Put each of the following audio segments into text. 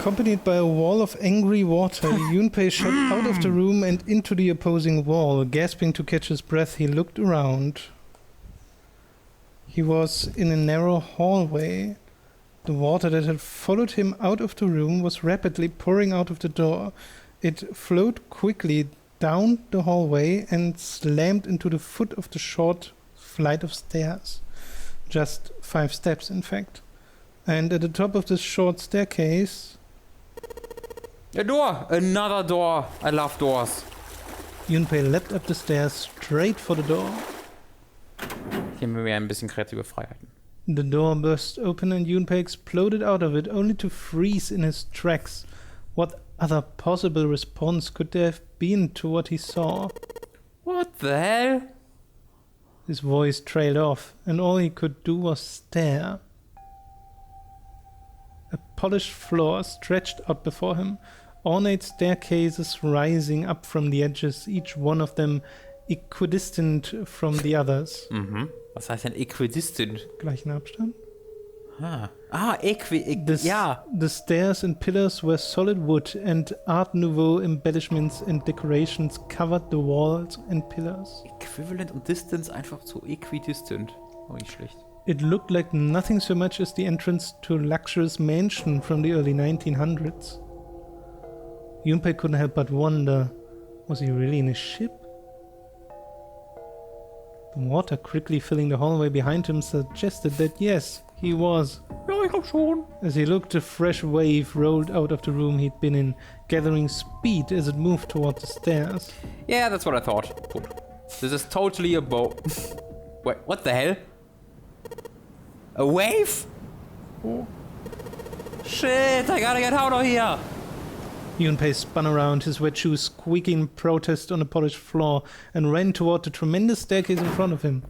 Accompanied by a wall of angry water, Junpei shot out of the room and into the opposing wall. Gasping to catch his breath, he looked around. He was in a narrow hallway. The water that had followed him out of the room was rapidly pouring out of the door. It flowed quickly down the hallway and slammed into the foot of the short flight of stairs. Just 5 steps, in fact. And at the top of this short staircase... A door! Another door! I love doors. Junpei leapt up the stairs straight for the door. Hier haben wir ein bisschen kreative Freiheiten. The door burst open and Junpei exploded out of it, only to freeze in his tracks. What other possible response could there have been to what he saw? What the hell? His voice trailed off, and all he could do was stare. A polished floor stretched out before him, ornate staircases rising up from the edges, each one of them equidistant from the others. Mhm. Was heißt denn equidistant? Gleichen Abstand? Ja. The stairs and pillars were solid wood, and Art Nouveau embellishments and decorations covered the walls and pillars. Equivalent und Distance einfach zu equidistant. Oh, nicht schlecht. It looked like nothing so much as the entrance to a luxurious mansion from the early 1900s. Junpei couldn't help but wonder, was he really in a ship? The water quickly filling the hallway behind him suggested that yes, he was. Ja, ich glaub schon. As he looked, a fresh wave rolled out of the room he'd been in, gathering speed as it moved toward the stairs. Yeah, that's what I thought. Gut. This is totally a boat. Wait, what the hell? A wave? Oh. Shit, I gotta get out of here. Junpei spun around, his wet shoes squeaking in protest on the polished floor, and ran toward the tremendous staircase in front of him.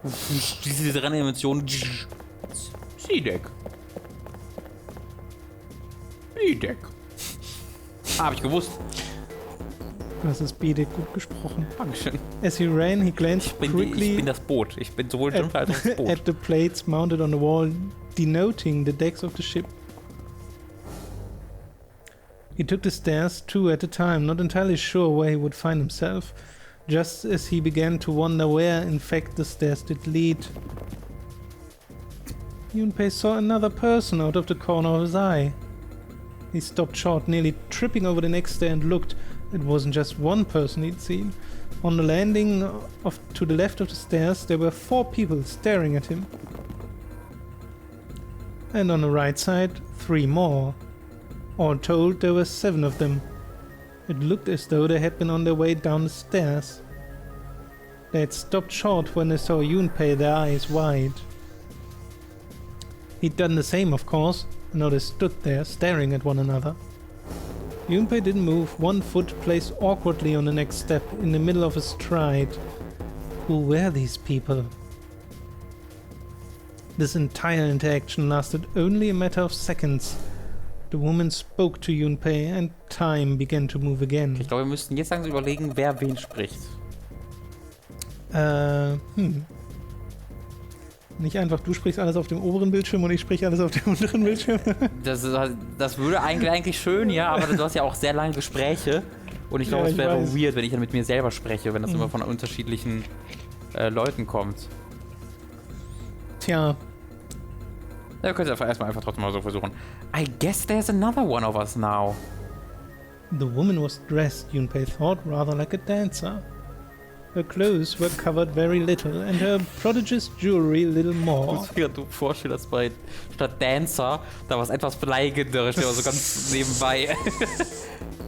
Diese Animation. Siedeck. Siedeck. Hab ich gewusst. Du hast das Biedek gut gesprochen. Dankeschön. As he ran, he glanced quickly ich bin das Boot. Ich bin sowohl Jumper als auch das Boot. at the plates mounted on the wall, denoting the decks of the ship. He took the stairs 2 at a time, not entirely sure where he would find himself, just as he began to wonder where, in fact, the stairs did lead. Junpei saw another person out of the corner of his eye. He stopped short, nearly tripping over the next stair, and looked. It wasn't just one person he'd seen. On the landing to the left of the stairs, there were 4 people staring at him. And on the right side, 3 more. All told, there were 7 of them. It looked as though they had been on their way down the stairs. They had stopped short when they saw Junpei, their eyes wide. He'd done the same, of course, and now they stood there, staring at one another. Junpei didn't move, one foot placed awkwardly on the next step, in the middle of a stride. Who were these people? This entire interaction lasted only a matter of seconds. The woman spoke to Junpei and time began to move again. Ich glaube, wir müssten jetzt langsam überlegen, wer wen spricht. Nicht einfach, du sprichst alles auf dem oberen Bildschirm und ich spreche alles auf dem unteren Bildschirm. Das würde eigentlich schön, ja, aber du hast ja auch sehr lange Gespräche. Und ich glaube, es wäre weird, wenn ich dann mit mir selber spreche, wenn das immer von unterschiedlichen Leuten kommt. Tja. Ja, wir können es erstmal einfach trotzdem mal so versuchen. I guess there's another one of us now. The woman was dressed, Junpei thought, rather like a dancer. Her clothes were covered very little and her prodigious jewelry little more. Ich muss mir gerade vorstellen, dass bei statt Dancer da was etwas Bleigenderes steht, also ganz nebenbei.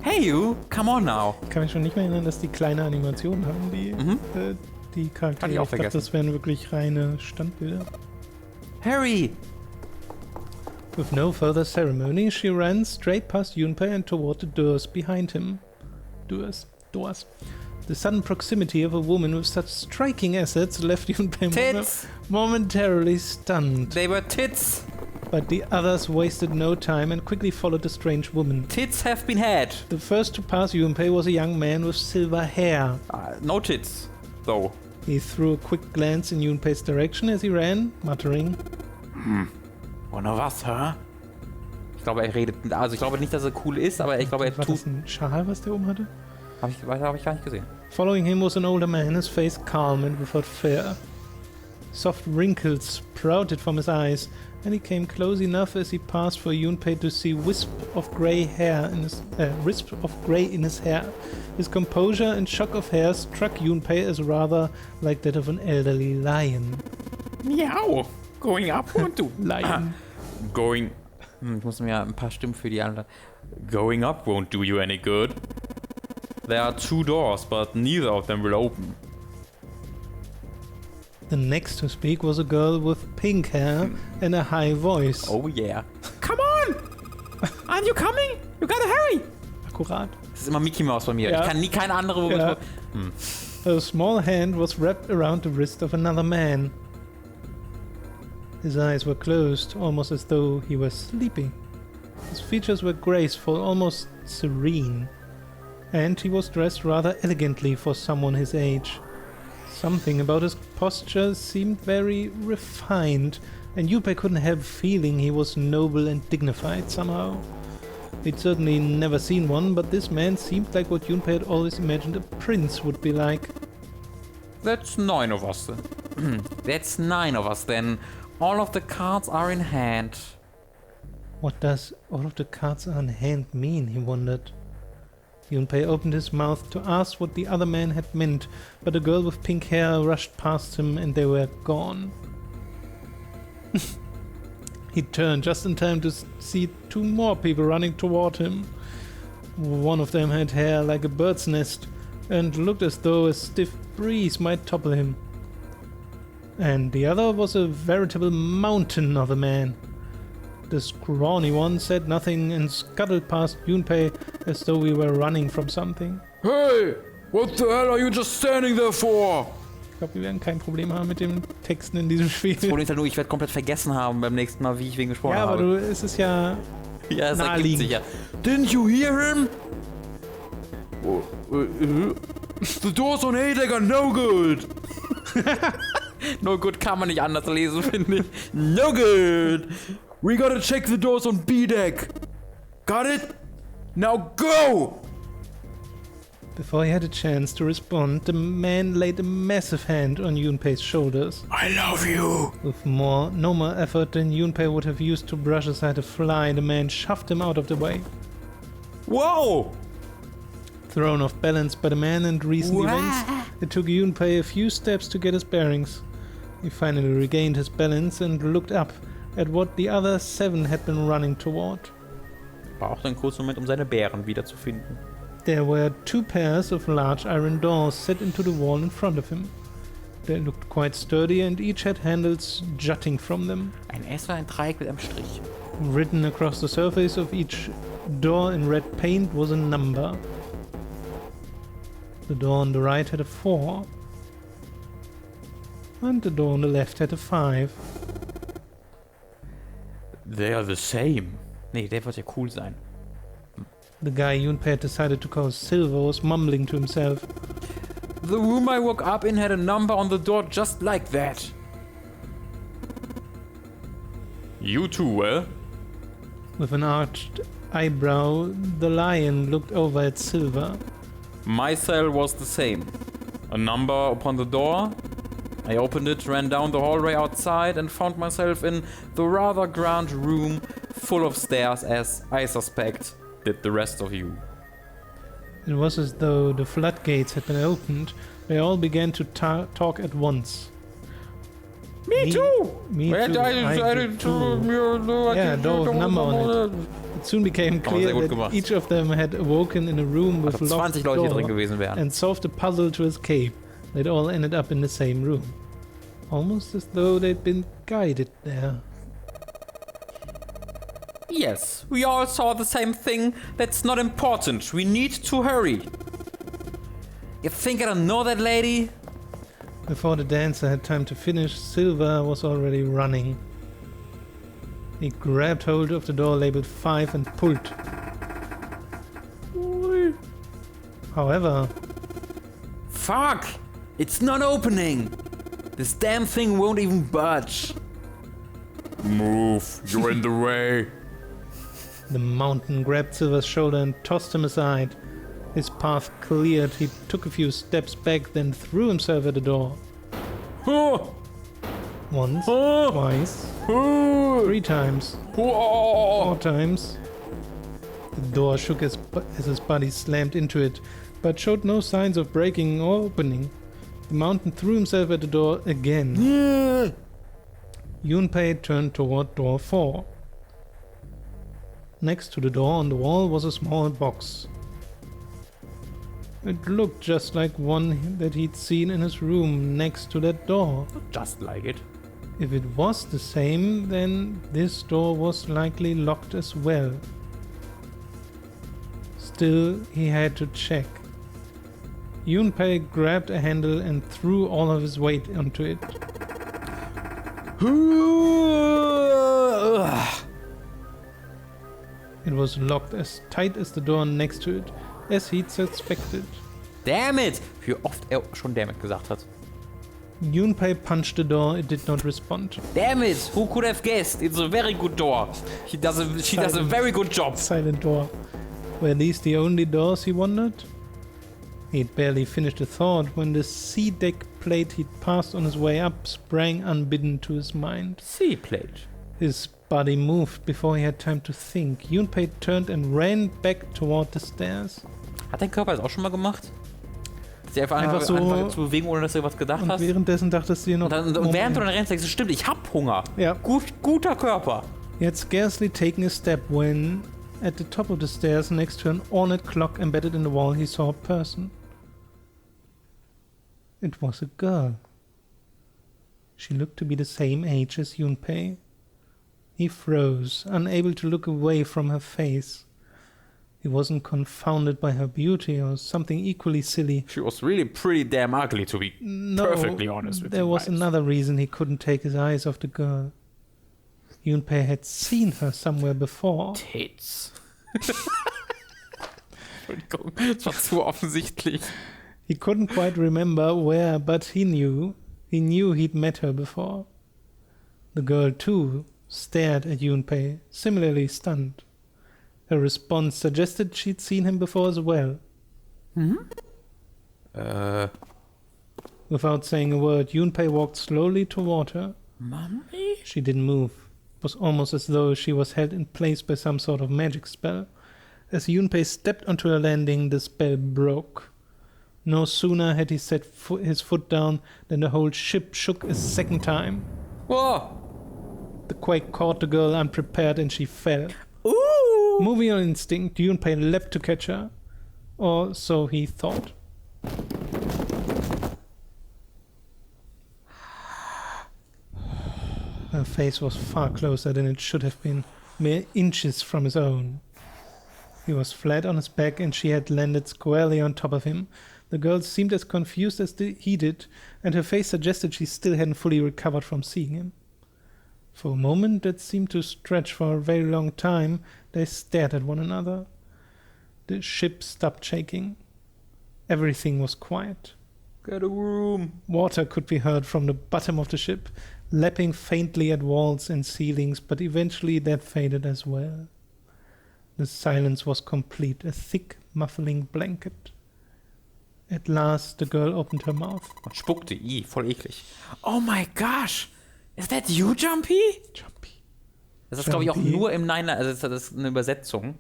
Hey you, come on now. Ich kann mich schon nicht mehr erinnern, dass die kleine Animationen haben, die Charaktere. Ich dachte, das wären wirklich reine Standbilder. Harry! With no further ceremony, she ran straight past Junpei and toward the doors behind him. Doors. The sudden proximity of a woman with such striking assets left Junpei momentarily stunned. They were tits! But the others wasted no time and quickly followed the strange woman. Tits have been had! The first to pass Junpei was a young man with silver hair. No tits, though. He threw a quick glance in Junpei's direction as he ran, muttering, One of us, huh? Ich glaube, er redet. Also ich glaube nicht, dass er cool ist, aber ich glaube, er War tut. das ein Schal, was der oben hatte? Hab ich gar nicht gesehen. Following him was an older man, his face calm and without fear. Soft wrinkles sprouted from his eyes, and he came close enough as he passed for Junpei to see wisp of grey in his hair. His composure and shock of hair struck Junpei as rather like that of an elderly lion. Miau! Going up won't do. Lion. Going. Ich muss mir ein paar Stimmen für die anderen. Going up won't do you any good. There are 2 doors, but neither of them will open. The next to speak was a girl with pink hair and a high voice. Oh yeah. Come on! Aren't you coming? You gotta hurry! Akkurat. Das ist immer Mickey Mouse bei mir. Ja. Ich kann nie keine andere. Ja. A small hand was wrapped around the wrist of another man. His eyes were closed, almost as though he was sleeping. His features were graceful, almost serene. And he was dressed rather elegantly for someone his age. Something about his posture seemed very refined, and Junpei couldn't help feeling he was noble and dignified somehow. He'd certainly never seen one, but this man seemed like what Junpei had always imagined a prince would be like. That's 9 of us then. That's 9 of us then. All of the cards are in hand. What does all of the cards on hand mean, he wondered. Junpei opened his mouth to ask what the other man had meant, but a girl with pink hair rushed past him and they were gone. He turned just in time to see 2 more people running toward him. One of them had hair like a bird's nest and looked as though a stiff breeze might topple him. And the other was a veritable mountain of a man. The scrawny one said nothing and scuttled past Junpei as though we were running from something. Hey! What the hell are you just standing there for? Ich glaube, wir werden kein Problem haben mit den Texten in diesem Spiel. Das Problem ist halt nur, ich werde komplett vergessen haben beim nächsten Mal, wie ich wen gesprochen Ja, aber habe. es ist ja Ja, es ergibt naheliegend. sich ja. Didn't you hear him? The doors on A deck are no good! No good kann man nicht anders lesen, finde ich. No good! We gotta check the doors on B deck! Got it? Now go! Before he had a chance to respond, the man laid a massive hand on Junpei's shoulders. I love you! With no more effort than Junpei would have used to brush aside a fly, the man shoved him out of the way. Whoa! Thrown off balance by the man and recent events, it took Junpei a few steps to get his bearings. He finally regained his balance and looked up at what the other 7 had been running toward. Braucht einen kurzen Moment, um seine Bären wiederzufinden. There were 2 pairs of large iron doors set into the wall in front of him. They looked quite sturdy and each had handles jutting from them. Ein S war ein Dreieck mit einem Strich. Written across the surface of each door in red paint was a number. The door on the right had a 4. And the door on the left had a 5. They are the same. Nee, der wird ja cool sein. The guy Junpei had decided to call Silver was mumbling to himself. The room I woke up in had a number on the door just like that. You too, well? With an arched eyebrow, the lion looked over at Silver. My cell was the same. A number upon the door. I opened it, ran down the hallway outside and found myself in the rather grand room full of stairs as, I suspect, did the rest of you. It was as though the floodgates had been opened. They all began to talk at once. Me too! Me I too. I did too. Yeah, door with number on it. It soon became Aber sehr clear gut that gemacht. each of them had awoken in a room with Als ob locked 20 Leute hier door drin gewesen wären. and solved a puzzle to escape. They'd all ended up in the same room. Almost as though they'd been guided there. Yes, we all saw the same thing. That's not important. We need to hurry. You think I don't know that lady? Before the dancer had time to finish, Silver was already running. He grabbed hold of the door labeled 5 and pulled. However, Fuck! It's not opening! This damn thing won't even budge. Move, you're in the way. The mountain grabbed Silver's shoulder and tossed him aside. His path cleared, he took a few steps back, then threw himself at the door. Once, twice, 3 times, 4 times. The door shook as his body slammed into it, but showed no signs of breaking or opening. The mountain threw himself at the door again. Junpei turned toward door 4. Next to the door on the wall was a small box. It looked just like one that he'd seen in his room next to that door. Just like it. If it was the same, then this door was likely locked as well. Still, he had to check. Junpei grabbed a handle and threw all of his weight onto it. It was locked as tight as the door next to it, as he'd suspected. Damn it! Wie oft er schon damn it gesagt hat. Junpei punched the door, it did not respond. Damn it! Who could have guessed? It's a very good door. She does a very good job. Silent door. Were these the only doors, he wondered? He'd barely finished a thought when the sea deck plate he'd passed on his way up sprang unbidden to his mind. Sea plate. His body moved before he had time to think. Junpei turned and ran back toward the stairs. Hat dein Körper das auch schon mal gemacht? Dass sie einfach Einfach so anfangen zu bewegen, ohne dass du was gedacht Und hast? währenddessen dachtest du dir noch... Und während du dann rennst, denkst du, stimmt, ich hab Hunger. Ja. Guter Körper. He had scarcely taken a step when, at the top of the stairs next to an ornate clock embedded in the wall, he saw a person. It was a girl. She looked to be the same age as Junpei. He froze, unable to look away from her face. He wasn't confounded by her beauty or something equally silly. She was really pretty damn ugly, to be perfectly honest with you. There was guys. another reason he couldn't take his eyes off the girl. Junpei had seen her somewhere before. Tits. Entschuldigung, das war zu offensichtlich. He couldn't quite remember where, but he knew he'd met her before. The girl, too, stared at Junpei, similarly stunned. Her response suggested she'd seen him before as well. Without saying a word, Junpei walked slowly toward her. Mommy? She didn't move. It was almost as though she was held in place by some sort of magic spell. As Junpei stepped onto her landing, the spell broke. No sooner had he set his foot down than the whole ship shook a second time. Whoa! The quake caught the girl unprepared and she fell. Ooh! Moving on instinct, Junpei leapt to catch her. Or so he thought. Her face was far closer than it should have been, mere inches from his own. He was flat on his back and she had landed squarely on top of him. The girl seemed as confused as he did, and her face suggested she still hadn't fully recovered from seeing him. For a moment that seemed to stretch for a very long time, they stared at one another. The ship stopped shaking. Everything was quiet. Get a room. Water could be heard from the bottom of the ship, lapping faintly at walls and ceilings, but eventually that faded as well. The silence was complete, a thick, muffling blanket. At last, the girl opened her mouth. Und spuckte. Voll eklig. Oh my gosh! Is that you, Jumpy? Jumpy. Das ist, glaube ich, auch nur im Nine, also das ist eine Übersetzung,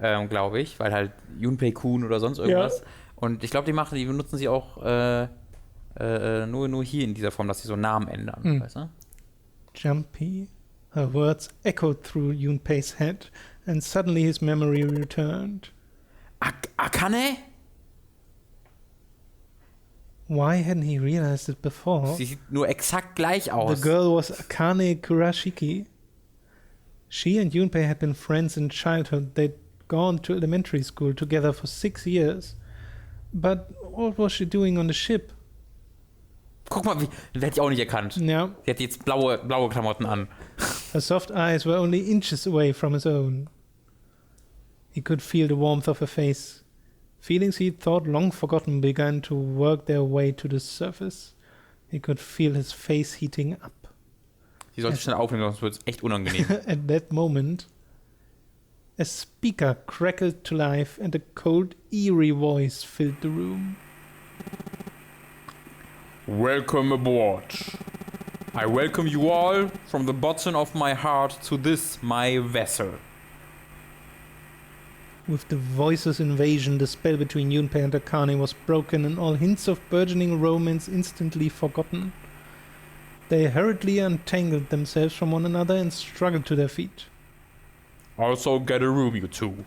glaube ich, weil halt Junpei-Kun oder sonst irgendwas. Ja. Und ich glaube, die benutzen sie auch nur hier in dieser Form, dass sie so Namen ändern, weißt du? Jumpy. Her words echoed through Junpei's head, and suddenly his memory returned. Akane? Why hadn't he realized it before? Sie sieht nur exakt gleich aus. The girl was Akane Kurashiki. She and Junpei had been friends in childhood. They'd gone to elementary school together for 6 years. But what was she doing on the ship? Guck mal, die hätte ich auch nicht erkannt. Ja. Die hat jetzt blaue Klamotten an. Her soft eyes were only inches away from his own. He could feel the warmth of her face. Feelings he'd thought long forgotten began to work their way to the surface. He could feel his face heating up. Sie sollte schnell aufnehmen, sonst wird es echt unangenehm. At that moment, A speaker crackled to life and a cold, eerie voice filled the room. Welcome aboard. I welcome you all from the bottom of my heart to this, my vessel. With the voice's invasion, the spell between Junpei and Akane was broken and all hints of burgeoning romance instantly forgotten. They hurriedly untangled themselves from one another and struggled to their feet. Also get a room, you two.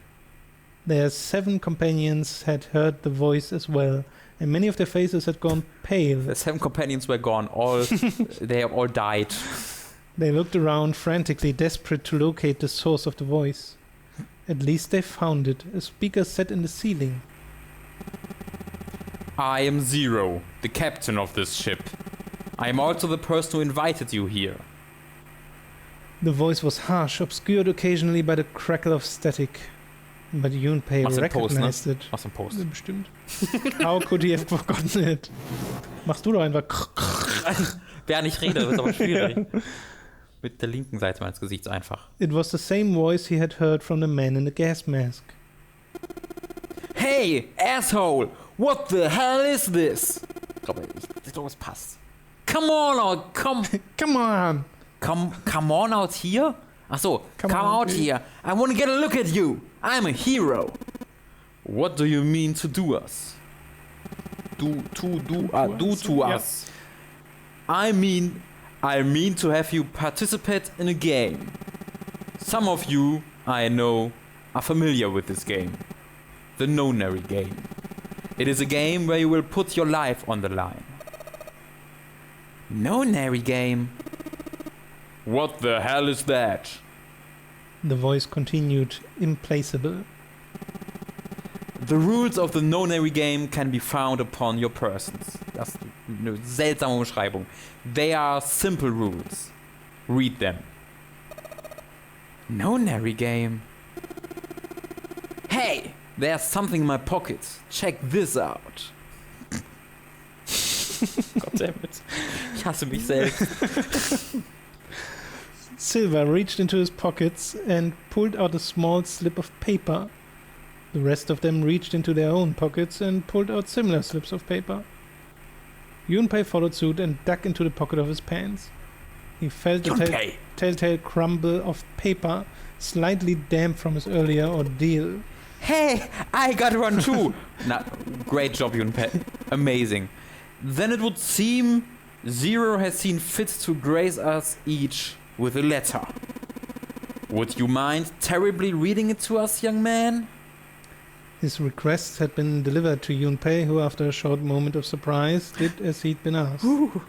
Their 7 companions had heard the voice as well, and many of their faces had gone pale. The 7 companions were gone. They have all died. They looked around frantically, desperate to locate the source of the voice. At least they found it. A speaker sat in the ceiling. I am Zero, the captain of this ship. I am also the person who invited you here. The voice was harsh, obscured occasionally by the crackle of static. But Junpei recognized it. Mach's im Post. Bestimmt. How could he have forgotten it? Machst du doch einfach. Wer nicht redet, wird aber schwierig. Mit der linken Seite meines Gesichts einfach. It was the same voice he had heard from the man in the gas mask. Hey, asshole! What the hell is this? Ich glaube, es passt. Come on out, Come on! Come on out here? Ach so, come out here. I want to get a look at you. I'm a hero. What do you mean to do us? Do to us. I mean to have you participate in a game. Some of you, I know, are familiar with this game. The Nonary game. It is a game where you will put your life on the line. Nonary game? What the hell is that? The voice continued, implacable. The rules of the Nonary game can be found upon your persons. Das ist eine seltsame Beschreibung. They are simple rules. Read them. Nonary game? Hey, there's something in my pocket. Check this out. Goddammit. Ich hasse mich selbst. Silver reached into his pockets and pulled out a small slip of paper. The rest of them reached into their own pockets and pulled out similar slips of paper. Junpei followed suit and dug into the pocket of his pants. He felt the telltale crumble of paper, slightly damp from his earlier ordeal. Hey, I got one too! Great job, Junpei. Amazing. Then it would seem Zero has seen fit to grace us each with a letter. Would you mind terribly reading it to us, young man? His request had been delivered to Junpei, who after a short moment of surprise did as he'd been asked. Ooh.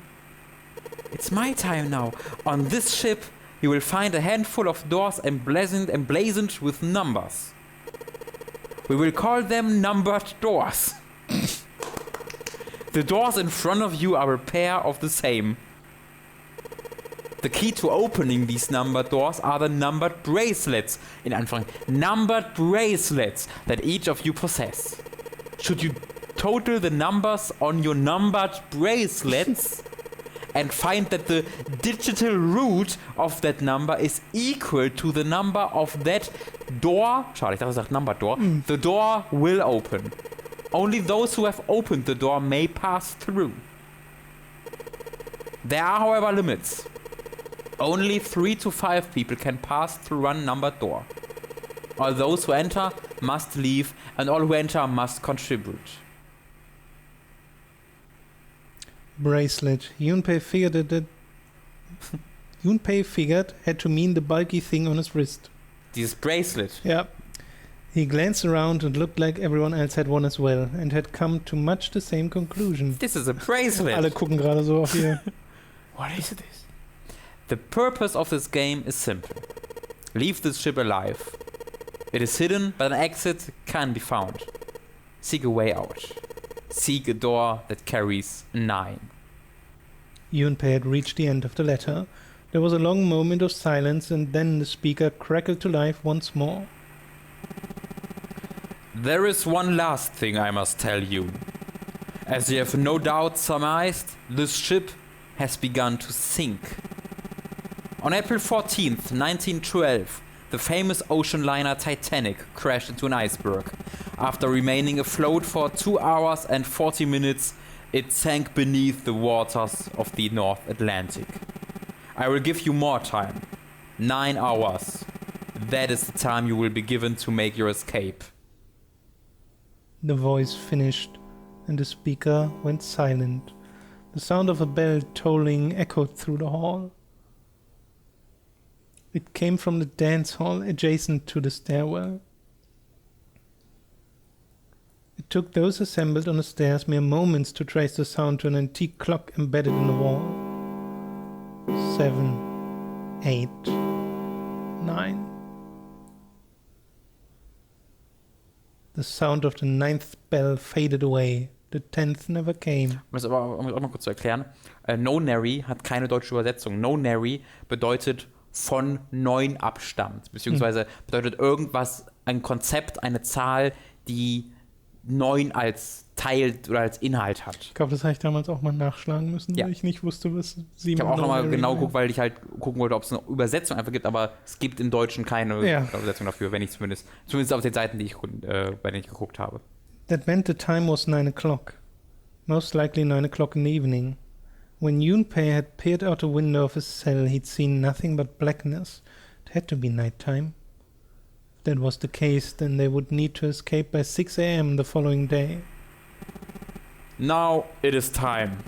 It's my time now. On this ship you will find a handful of doors emblazoned with numbers. We will call them numbered doors. The doors in front of you are a pair of the same. The key to opening these numbered doors are the numbered bracelets, in Anführung, numbered bracelets that each of you possess. Should you total the numbers on your numbered bracelets and find that the digital root of that number is equal to the number of that door, schade, ich dachte, es sagt numbered door, the door will open. Only those who have opened the door may pass through. There are, however, limits. Only 3 to 5 people can pass through one numbered door. All those who enter must leave, and all who enter must contribute. Bracelet. Junpei figured had to mean the bulky thing on his wrist. Dieses Bracelet. Yeah. He glanced around and looked like everyone else had one as well and had come to much the same conclusion. This is a bracelet. Alle gucken gerade so auf ihr. What is this? The purpose of this game is simple. Leave this ship alive. It is hidden, but an exit can be found. Seek a way out. Seek a door that carries a 9. Junpei had reached the end of the letter. There was a long moment of silence, and then the speaker crackled to life once more. There is one last thing I must tell you. As you have no doubt surmised, this ship has begun to sink. On April 14th, 1912, the famous ocean liner Titanic crashed into an iceberg. After remaining afloat for 2 hours and 40 minutes, it sank beneath the waters of the North Atlantic. I will give you more time. 9 hours. That is the time you will be given to make your escape. The voice finished, and the speaker went silent. The sound of a bell tolling echoed through the hall. It came from the dance hall adjacent to the stairwell. It took those assembled on the stairs mere moments to trace the sound to an antique clock embedded in the wall. 7, 8, 9. The sound of the 9th bell faded away. The 10th never came. Um es aber auch mal kurz zu erklären. Nonary hat keine deutsche Übersetzung. Nonary bedeutet von 9 abstammt. Beziehungsweise bedeutet irgendwas, ein Konzept, eine Zahl, die 9 als Teil oder als Inhalt hat. Ich glaube, das habe ich damals auch mal nachschlagen müssen, Ja. weil ich nicht wusste, was 7 Ich habe auch nochmal Nonary genau war. geguckt, weil ich halt gucken wollte, ob es eine Übersetzung einfach gibt, aber es gibt im Deutschen keine Ja. Übersetzung dafür, wenn ich zumindest auf den Seiten, bei denen ich geguckt habe. That meant the time was 9 o'clock. Most likely 9 o'clock in the evening. When Junpei had peered out the window of his cell, he'd seen nothing but blackness. It had to be night time. If that was the case, then they would need to escape by 6 a.m. the following day. Now it is time.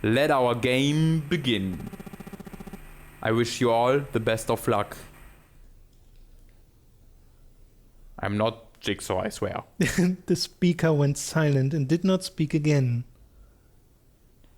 Let our game begin. I wish you all the best of luck. I'm not Jigsaw, I swear. The speaker went silent and did not speak again.